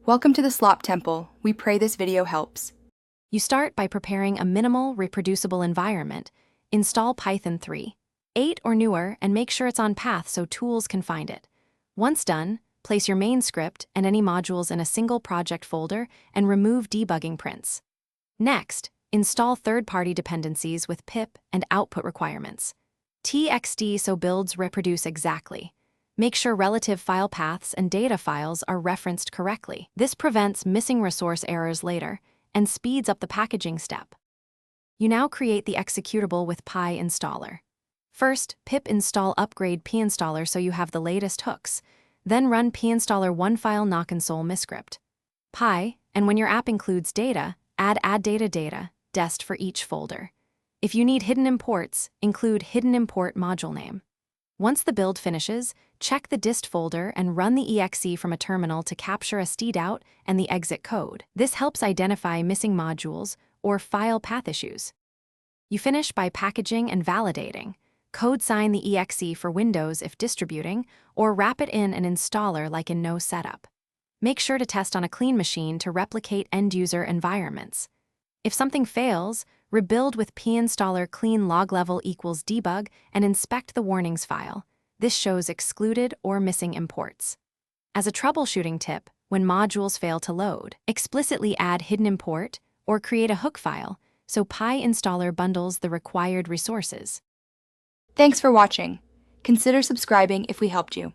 Welcome to the Slop Temple. We pray this video helps. You start by preparing a minimal, reproducible environment. Install Python 3, 8 or newer, and make sure it's on path so tools can find it. Once done, place your main script and any modules in a single project folder and remove debugging prints. Next, install third-party dependencies with pip and output requirements. TXT so builds reproduce exactly. Make sure relative file paths and data files are referenced correctly. This prevents missing resource errors later and speeds up the packaging step. You now create the executable with PyInstaller. First, pip install upgrade PyInstaller so you have the latest hooks. Then run PyInstaller one-file nonconsole miscript. Py, and when your app includes data, add data dest for each folder. If you need hidden imports, include hidden import module name. Once the build finishes, check the dist folder and run the exe from a terminal to capture a stdout and the exit code. This helps identify missing modules or file path issues. You finish by packaging and validating. Code sign the exe for Windows if distributing, or wrap it in an installer like in No Setup. Make sure to test on a clean machine to replicate end-user environments. If something fails, rebuild with PyInstaller clean log level equals debug and inspect the warnings file. This shows excluded or missing imports. As a troubleshooting tip, when modules fail to load, explicitly add hidden import or create a hook file so PyInstaller bundles the required resources. Thanks for watching. Consider subscribing if we helped you.